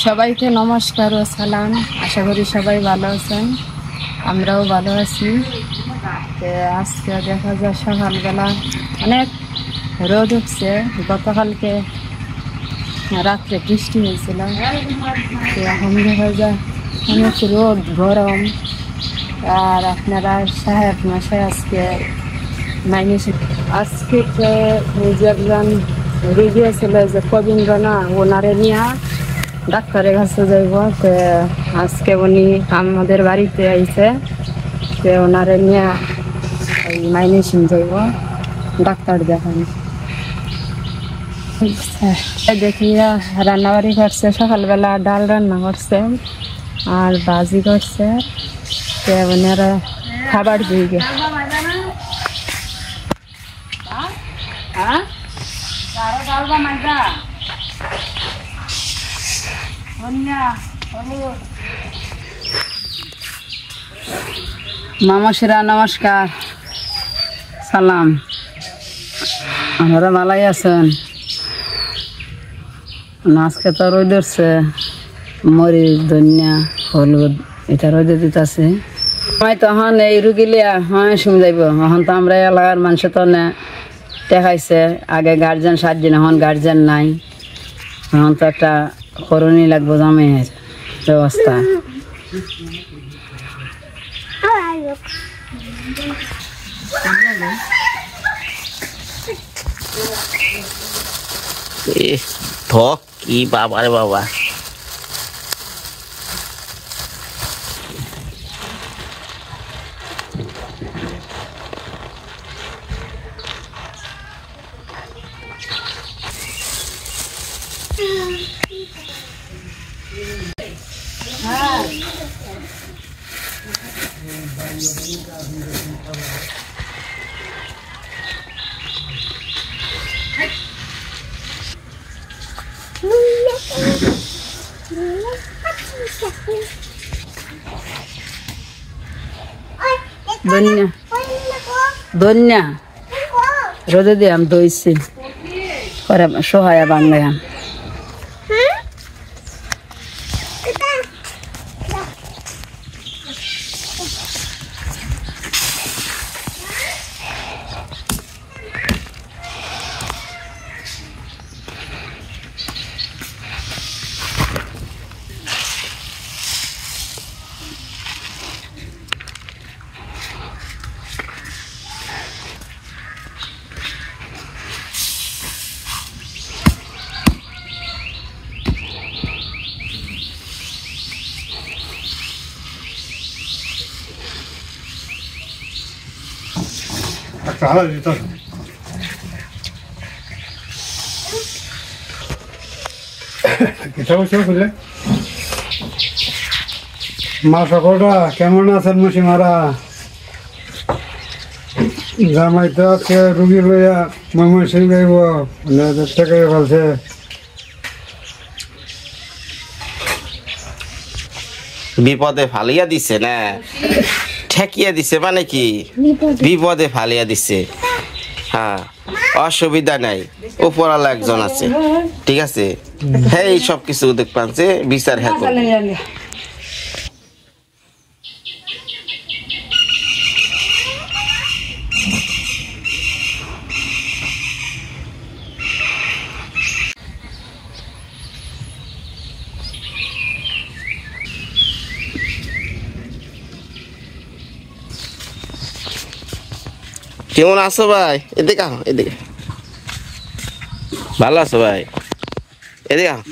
সবাইকে নমস্কার ও সালাম। আশা করি সবাই ভালো আছেন, আমরাও ভালো আছি। আজকে দেখা যায় সকালবেলা অনেক রোদ উঠছে। গতকালকে রাত্রে বৃষ্টি হয়েছিল, এখন দেখা যায় অনেক রোদ, গরম। আর আপনারা সাহেব মশাই আজকে আজকে যে একজন রুগী ছিল যে কবীন্দ্র না, ওনারে নিয়ে ডাক্তারের কাছে যাইব। আজকে উনি আমাদের বাড়িতে আইছে, ওনারে নিয়ে মাইনেশন যাইব ডাক্তার দেখান। দেখি রান্নাবাড়ি করছে, সকালবেলা ডাল রান্না করছে আর ভাজি করছে। ওনারা খাবার দিয়ে গে মামাসিরা নমস্কার, সালাম। আপনারা ভালোই আছেন? আজকে তো রোদ উঠছে, মরিচ, ধনিয়া, হলুদ এটা রোদে দিতেছে। তখন এই রুগী লিয়া শুনে যাইব। এখন তো আমরা এলাকার মানুষ তো দেখাইছে, আগে গার্জেন 7 দিন, এখন গার্জেন নাই। এখন তো একটা করণী লাগবো জামের ব্যবস্থা। থক কি বাবা রে বাবা, ধনিয়া রোদে দিয়ে আমি দইছি করে সহায়া বাংলায়। মা সকলরা কেমন আছেন? মুসিমারা জামাই তো আজকে রুগী লইয়া ময়মনসিং যাইব, থেকে বলছে। বিপদে ফালিয়া দিছে না, ঠেকিয়া দিছে মানে কি, বিপদে ফালিয়া দিছে। হ্যাঁ, অসুবিধা নাই, উপরালা একজন আছে, ঠিক আছে। হ্যাঁ, এই সব কিছু দেখবেন যে বিচার হ্যাঁ কেমন আছো ভাই? এদিকে আহ, এদিকে। ভালো আছো ভাই? এদিকে আহ।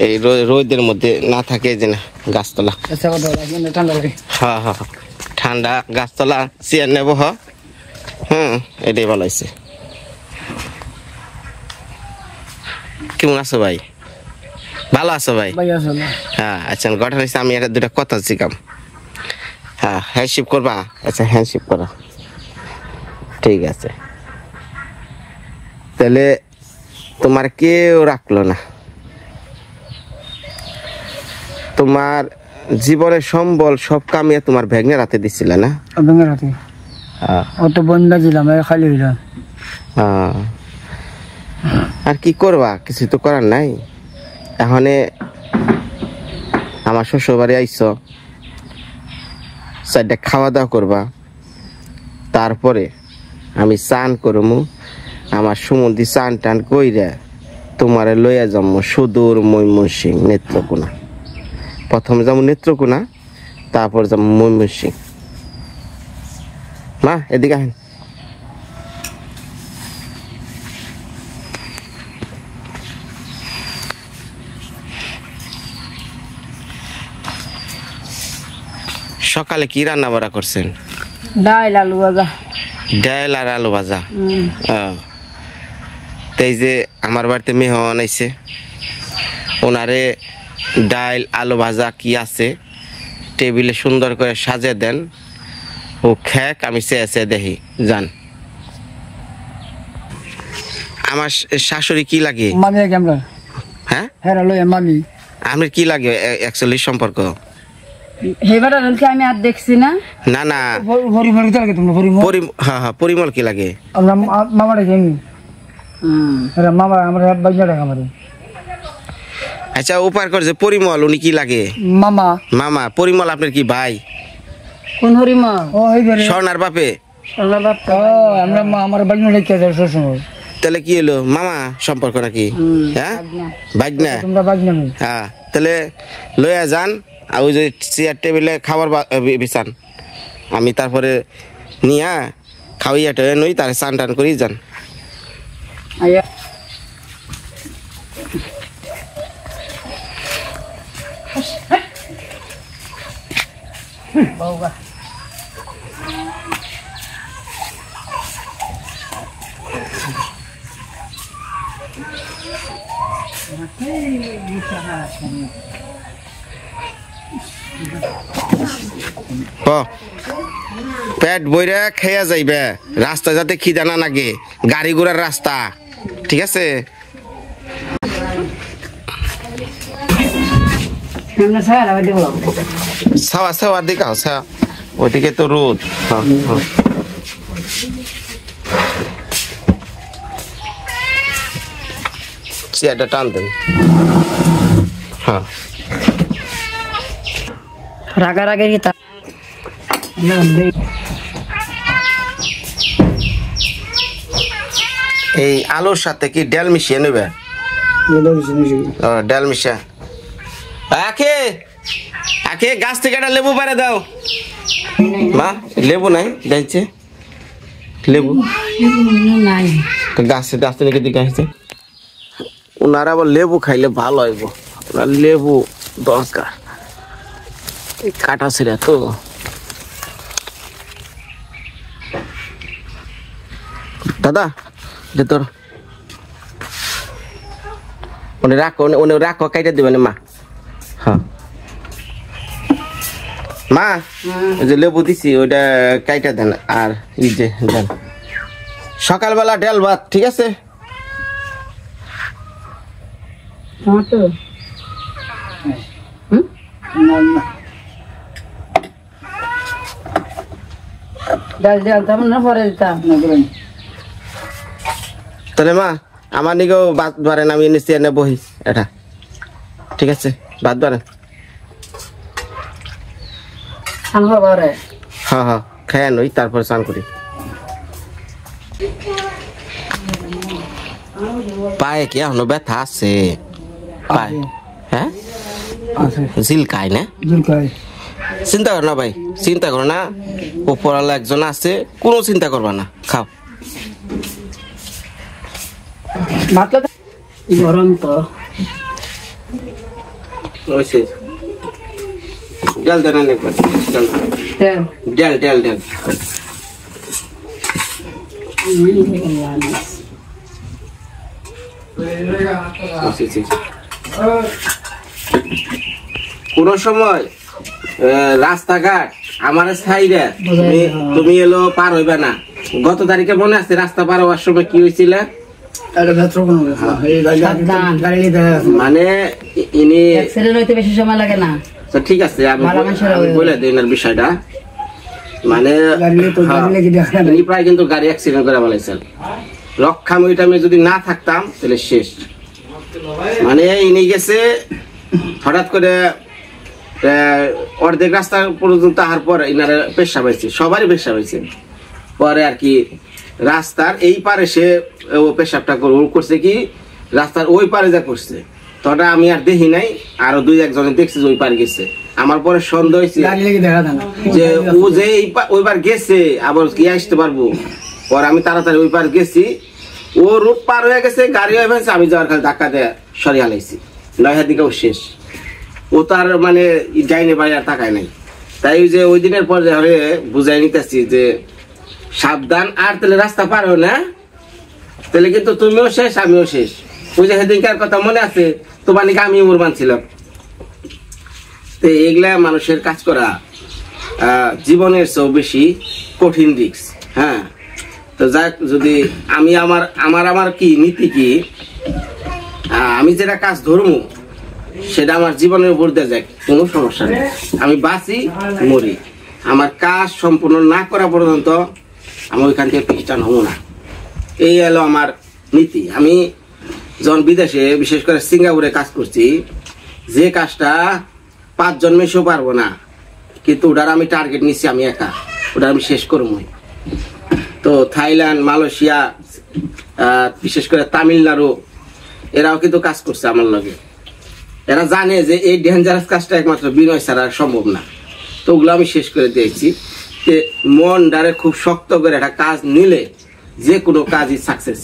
এই রোদের মধ্যে না থাকে যে না গাছতলা। হ্যাঁ হ্যাঁ, ঠান্ডা গাছতলা চেয়ার নেবো। হ্যাঁ, এটাই ভালো হয়েছে। কেমন আছো ভাই? ভালো আছো ভাই? হ্যাঁ, আচ্ছা গঠন হয়েছে। আমি একটা 2টা কথা শিখাম। হ্যাঁ, হ্যান্ডশিপ করবা? আচ্ছা, হ্যান্ডশিপ করা, ঠিক আছে। তাহলে তোমার কেউ রাখলো না, তোমার জীবনের সম্বল সব কামিয়ে তোমার ভেঙে রাতে দিছিল না? অত বন্ধা দিলাম, খালি হইলাম। আর কি করবা, কিছু তো করার নাই। এখন আমার শ্বশুর বাড়ি আইছো, চারটা খাওয়া দাওয়া করবা, তারপরে আমি চান করমু, আমার সুমন্দি চান টান কইরা তোমারে লইয়া যাবো সুদূর ময়মনসিং নেত্রকোনা। প্রথম যাবো নেত্রকোনা, তারপর যাবো ময়মনসিং। মা এদিকে আহেন। সকালে কি রান্না বাড়া করছেন? ডাল আলু ভাজা। ডাল আর আলু ভাজা। তাই যে আমার বাড়িতে মেহমান আইছে, ওনারে ডাল আলু ভাজা কি আছে টেবিলে সুন্দর করে সাজিয়ে দেন, ও খেক আমি চেয়ে দেখি যান। আমার শাশুড়ি কি লাগে? মামি আমরা হ্যাঁ হ্যাঁ লই মামি আপনার কি লাগে অ্যাকচুয়ালি সম্পর্ক? হেবার আলুকে আমি আর দেখছি না। না না পরিমল কি লাগে তোমরা? হ্যাঁ হ্যাঁ পরিমল কি লাগে? আমরা মামারে যাইনি। মামা আমরা বাইরে আমারে। আচ্ছা উপার করে যে পরিমল উনি কি লাগে? মামা। মামা। পরিমল আপনার কি ভাই? কোন হরিমা? ও হইবারে স্বর্ণার বাপে। সোনা বাপ। ও আমরা আমার বাইরে লেখা যায় সবসময়। তাহলে কি হলো মামা সম্পর্ক নাকি? হ্যাঁ ভাগনা। তোমরা বাইরে না? হ্যাঁ তাহলে লইয়া যান, আর ওই যে চেয়ার টেবিলে খাবার বিছান, আমি তারপরে নিয়া খাওয়াইয়া টেয়ে নই, তার চান টান করেই যান। আয়া বাবা পেট বইরা খেয়া যাইবে, রাস্তা যাতে খিদা না লাগে, গাড়ি ঘোড়ার রাস্তা, ঠিক আছে? সাওয়া সাওয়ার দিকে ওইদিকে তো রোদ। চেয়ারটা টান দেন। হ্যাঁ রাগারাগি কি তা এই আলুর সাথে কি ডাল মিশিয়ে নেবে? ডাল মিশা। আখে আখে গাছ থেকে একটা লেবু পারে দাও। মা লেবু নাই দেখছে? লেবু নাই গাছে গাছ থেকে দিকে আসছে। ওনারা আবার লেবু খাইলে ভালো হইব, ওনার লেবু দরকার। কাটা ছিল তো। দাদা যে তোর উনি রাখো, উনি রাখো, কাইটা দিবেন মা। হ্যাঁ মা ওই যে লেবু দিছি ওইটা কাইটা দেন, আর এই যে দেন। সকালবেলা ডাল ভাত, ঠিক আছে? টমেটো ডাল দিয়ে আনতাম না, পরে দিতাম। তাহলে মা আমার নিকেও ভাত ধরেন, আমি নিচে এনে বহি এটা, ঠিক আছে? ভাত ধরেন। হ্যাঁ হ্যাঁ খায় নই, তারপরে স্নান করি। পায়ে কি এখনো ব্যথা আছে? পায়ে হ্যাঁ জিলকায় না? চিন্তা করো না ভাই, চিন্তা করো না, উপরালা একজন আছে, কোনো চিন্তা করবা না, খাও। গরম তো ডাল দেন একবার, ডাল ডাল ডাল। কোন সময় রাস্তাঘাট আমার সাইডে তুমি এলো পার হইবে না। গত তারিখে মনে আছে রাস্তা পার হওয়ার সময় কি হয়েছিল? মানে ইনি বেশি সময় লাগে না। ঠিক আছে আমি বলে দিই এর বিষয়টা। মানে ইনি প্রায় কিন্তু গাড়ি অ্যাক্সিডেন্ট করে ফেলাইছেন। রক্ষাময়ীটা আমি যদি না থাকতাম তাহলে শেষ। মানে ইনি গেছে হঠাৎ করে অর্ধেক রাস্তা পর্যন্ত আসার পর ইনারা পেশা পাইছে, সবারই পেশা পাইছে। পরে আর কি রাস্তার এই পারে সে ও পেশাবটা করছে কি রাস্তার ওই পারে যা করছে, তখন আমি আর দেখি নাই, আরো 2-1 দেখছি যে ওই পারে গেছে। আমার পরে সন্দেহ হয়েছে যে ও যে ওই পার গেছে আবার কি আসতে পারবো। পরে আমি তাড়াতাড়ি ওই পার গেছি, ও রূপ পার হয়ে গেছে, গাড়ি হয়ে গেছে, আমি যাওয়ার খালি ধাক্কা দিয়ে সরিয়ে হালাইছি। 9 দিকেও শেষ, ও তার মানে যায়নি বাড়ি আর তাকায় নাই। তাই যে ওই দিনের পর বুঝাই নিতেছি যে সাবধান, আর তাহলে রাস্তা পার হয় না তাহলে কিন্তু তুমিও শেষ আমিও শেষ। ওই যে সেদিনকার কথা মনে আছে তোমার নাকি আমি মুরবান ছিলাম। তো এগুলা মানুষের কাজ করা জীবনের চেয়েও বেশি কঠিন রিস্ক। হ্যাঁ, তো যাক, যদি আমি আমার কি নীতি কি, আমি যেটা কাজ ধরবো সেটা আমার জীবনের উপর দিয়ে যায়, কোনো সমস্যা নেই। আমি বাঁচি মরি, আমার কাজ সম্পূর্ণ না করা পর্যন্ত আমি ওইখান থেকে খ্রিস্টান হবো না। এই হলো আমার নীতি। আমি যখন বিদেশে বিশেষ করে সিঙ্গাপুরে কাজ করছি, যে কাজটা 5 জন মেশেও পারবো না, কিন্তু ওটার আমি টার্গেট নিচ্ছি আমি একা, ওটা আমি শেষ করবো। তো থাইল্যান্ড, মালয়েশিয়া, বিশেষ করে তামিলনাড়ু, এরাও কিন্তু কাজ করছে আমার লগে। এরা জানে যে এই ডেঞ্জারাস কাজটা একমাত্র বিনয় ছাড়া সম্ভব না। তো ওগুলো আমি শেষ করে দিয়েছি। মন ডারে খুব শক্ত করে একটা কাজ নিলে যে কোনো কাজই সাকসেস,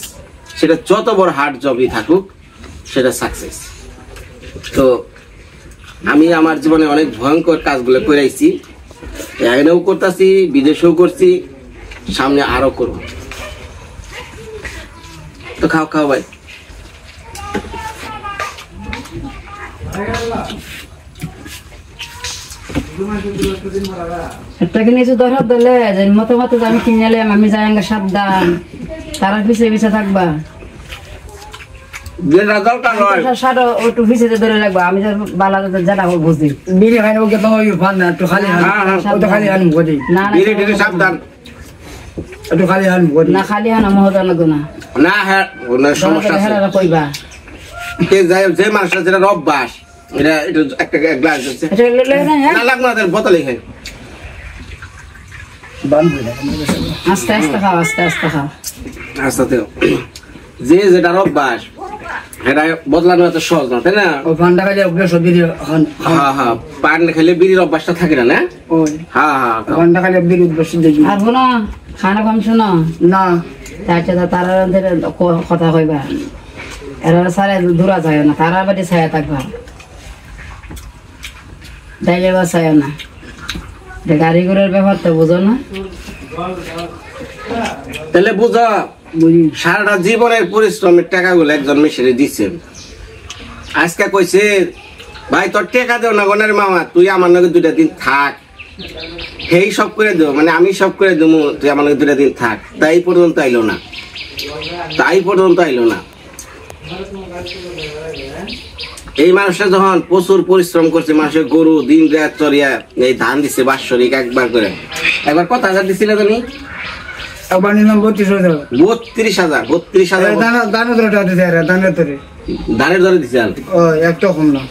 সেটা যত বড় হার্ড জবই থাকুক সেটা সাকসেস। তো আমি আমার জীবনে অনেক ভয়ঙ্কর কাজগুলো করেছি, এখানেও করতেছি, বিদেশেও করছি, সামনে আরো করব। তো খাও খাও ভাই। একটা কিছু দরকার দিলে মতো মতো আমি কিনে এলাম, আমি যাই সাবধান, তারা পিছিয়ে পিছিয়ে থাকবা, একটু পিছিয়ে ধরে রাখবা। আমি বালা যেটা বুঝি বিড়ি খাই ওকে তো একটু খালি খালি সাবধান, একটু খালি না খালি হানো মহদা লাগতো না না। হ্যাঁ, সমস্যা কইবা যে মানুষটা যেটা অভ্যাস, এটা একটা গ্লাস না লাগবে না, বোতলে খাই। আস্তে আস্তে খাও, আস্তে আস্তে খাও, আস্তে। যে যেটার অভ্যাস এটা বদলানো এত সহজ না, তাই না? পান খেলে বিড়ির অভ্যাসটা থাকে না। আর শোনো খানা কম শোনো না, তারা কথা কইবা, এরা সারে দূরা যায় না, তারা বাড়ি ছায়া থাকবা, ডাইলে বা ছায়া না। গাড়ি ঘোড়ার ব্যাপার তো বুঝো না, তাহলে বুঝো সারাটা জীবনের পরিশ্রমের টাকাগুলো একজন মেশিনে দিচ্ছেন। আজকে কইছে ভাই তোর টাকা দেও না গনের মামা, তুই আমার নাকি 2টা দিন থাক, সেই সব করে দেবো, মানে আমি সব করে দেবো, তুই আমার নাকি 2টা দিন থাক। তাই পর্যন্ত আইলো না। এই মানুষটা যখন প্রচুর পরিশ্রম করছে, মানুষের গরু দিন রাত চড়িয়া এই ধান দিচ্ছে বাৎসরিক একবার করে, একবার কত হাজার দিছিল তুমি? 32,000 ধানের ধরে দিছে একটা কম না।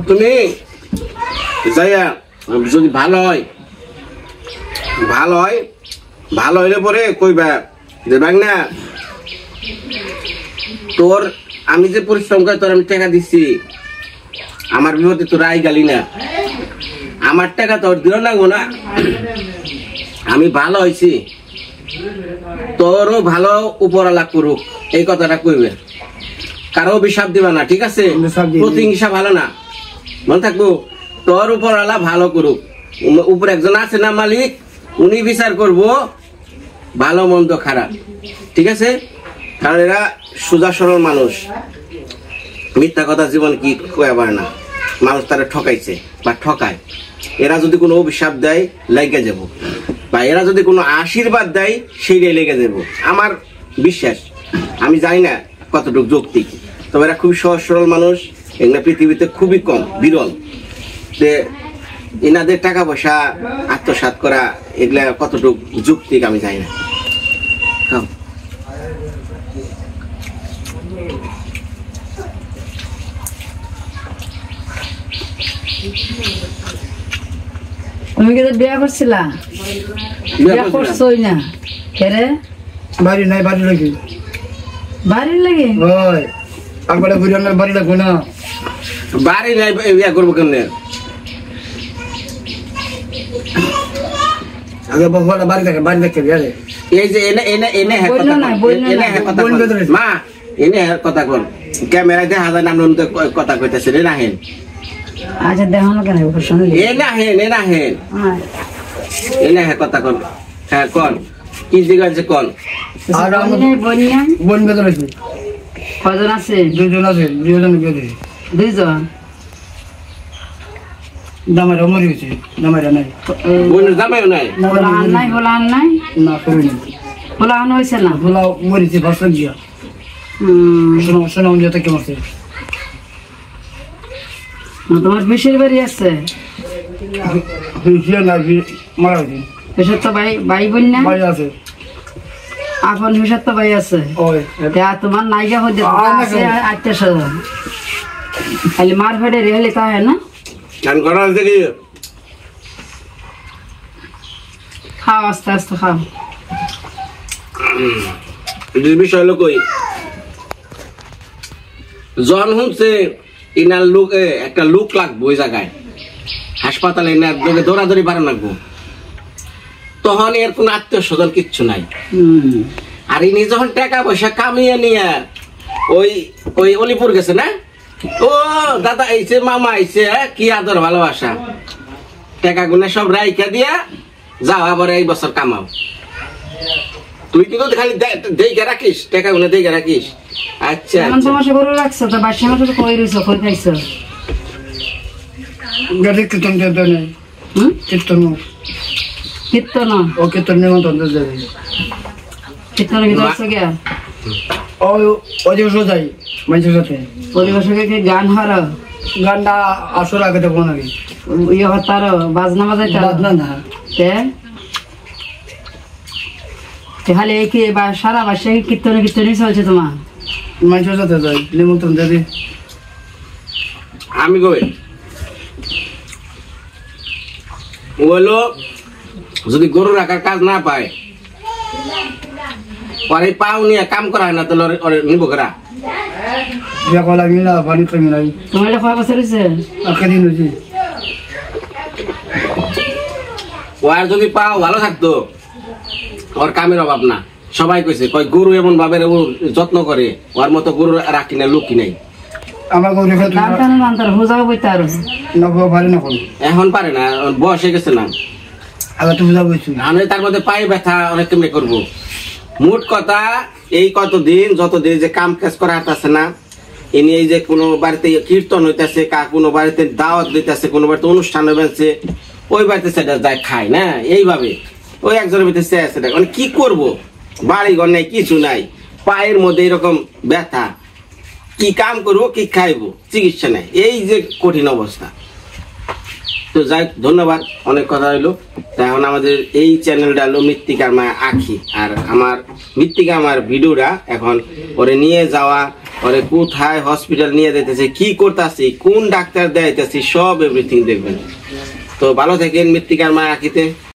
তুমি যাইয়া যদি ভালো হইলে পরে কইবা যে ভাগ না তোর আমি যে পরিশ্রম করে তোর আমি টাকা দিচ্ছি, আমার বিপদে তোর আই গালি না, আমার টাকা তোর দিল না গো না, আমি ভালো হয়েছি, তোরও ভালো উপরওয়ালা করুক, এই কথাটা কইবে। কারো অভিশাপ দিবা না, ঠিক আছে? প্রতিহিংসা ভালো না, মনে থাকবো। তোর উপরওয়ালা ভালো করুক, উপরে একজন আছে না মালিক, উনি বিচার করবো ভালো মন্দ খারাপ, ঠিক আছে? কারণ এরা সোজা সরল মানুষ, মিথ্যা কথা জীবন কি কয়া পারে না, মানুষ তারা ঠকাইছে বা ঠকায়। এরা যদি কোনো অভিশাপ দেয় লেগে যাব, বা এরা যদি কোনো আশীর্বাদ দেয় সেইটাই লেগে যাব, আমার বিশ্বাস। আমি জানি না কতটুকু যৌক্তিক, তবে এরা খুবই সহজ সরল মানুষ, এগুলো পৃথিবীতে খুবই কম, বিরল। যে এনাদের টাকা পয়সা আত্মসাৎ করা এগুলা কতটুকু যৌক্তিক আমি জানি না। তুমি কি বিয়া করছিলা? বিয়া করছই না কেরে? বাড়ি নাই, বাড়ি লাগে বাড়ির লাগে ওই আগলে বুড়ানোর বাড়ি লাগবে না। বাড়ি নাই বিয়া করবো কেমনে? আগে বাবা বাড়ি থাকে, বাড়ি দেখতে বিয়া রে। এই যে এনে এনে এনে হ্যাঁ কথা এনে হ্যাঁ কথা মা এনে হ্যাঁ কথা কোন ক্যামেরা দেখা যায় না কথা কইতেছে রে না হেন। আচ্ছা দেখো না কেন শুনলি এ না হেন এনে হ্যাঁ কথা কোন। হ্যাঁ কোন কি জিজ্ঞাসা কোন? আর আমার বন্যা বোন বেদর আছে, কজন আছে? দুজন আছে, দুজন বিয়ে দিছে। দুইজন দামারা মরে গেছে, দামারা নাই বোনের জামাইও নাই। পোলাহান নাই পোলাহান নাই না, করি না। পোলাহান হয়েছে না? বলা মরেছে ভাষা গিয়া শোনো শোনো যেতে কেমন আছে। তোমার বিশের বাড়ি আছে? না মারা গেছে, বিশের তো ভাই বোন না? বাড়ি আছে আপন বিশের তো ভাই আছে। ওই তোমার নাইকা হতে আছে 800 খালি মার ফেটে রেহলে তা হয় না? গান করা হচ্ছে কি? খাও আস্তে আস্তে খাও। বিষয় হলো কই জন হচ্ছে ইনার লোক একটা লোক লাগবো ওই জায়গায় হাসপাতালে ইনার লোকে দৌড়াদৌড়ি পারে লাগবো, তখন এর কোন আত্মীয় স্বজন কিচ্ছু নাই। আর ইনি যখন টাকা পয়সা কামিয়ে নিয়ে ওই ওই অলিপুর গেছে না, ও দাদা আইছে মামা আইছে কি আদর ভালোবাসা, টাকা গুনে সব রাইখা দিয়া যাও আবার এই বছর কামাও। তুই কিন্তু খালি দেখে রাখিস, টাকা গুনে দেখে রাখিস। আচ্ছা তোমার সে গরু রাখছো তো বাসি আমার তো কই রইছো কই খাইছো? গাড়ি কীর্তন দিতে নেই, কীর্তন কীর্তন ও কীর্তন নিমন্ত্রণ দেবে। কীর্তনের ভিতরে আছে গিয়া ওই অজস্র যাই মানুষের সাথে পরিবেশকে কি গান হারো? গানটা আসর আগে দেবো নাকি ইয়ে হতারো বাজনা বাজাইতে বাজনা না খালি এই কি সারা বাসে কীর্তনে কীর্তনই চলছে তোমার? মানুষের সাথে যাই নিমন্ত্রণ দেবে। আমি কই বললো যদি গরু রাখার কাজ না পায় পরে পাও নিয়ে কাম করা হয় না, তাহলে নিবো করা বিয়া করা মিলা পানি তো মিলাই তোমার এটা কয় বছর হয়েছে? দিন হয়েছে। ও আর যদি পাও ভালো থাকতো, ওর কামের অভাব না। সবাই কইছে কয় গরু এমন ভাবে ও যত্ন করে, ওর মতো গরু রাখি না লোক নাই। আমার গরু গান টান মানতার হুজাও বইতে আরো নবো পারি না এখন পারে না, বয়স হয়ে গেছে না। আবার তুমি যা বলছি আমি তার মধ্যে পায়ে ব্যথা অনেক কেমনি করবো। মোট কথা এই কতদিন যতদিন যে কাম কাজ করা হাঁটাছে না, এনে এই যে কোনো বাড়িতে কীর্তন হইতেছে, কোনো বাড়িতে দাওয়াত দিতেছে, কোনো বাড়িতে অনুষ্ঠান হয়েছে, ওই বাড়িতে সেটা যায় খায় না। এইভাবে ওই একজনের ভিতরে সে আছে, মানে কি করবো, বাড়ি ঘর নাই, কিছু নাই, পায়ের মধ্যে এরকম ব্যথা, কি কাম করবো, কি খাইবো, চিকিৎসা নাই, এই যে কঠিন অবস্থা। তো যাই ধন্যবাদ, অনেক কথা হইলো। এখন আমাদের এই চ্যানেলটা হলো মৃত্তিকার মায়া আখি, আর আমার মৃত্তিকা আমার ভিডিওটা এখন ওরে নিয়ে যাওয়া, ওরে কোথায় হসপিটাল নিয়ে যেতেছে, কি করতেছি, কোন ডাক্তার দেখাইতেছি, সব এভরিথিং দেখবেন। তো ভালো থাকেন মৃত্তিকার মায়া আখিতে।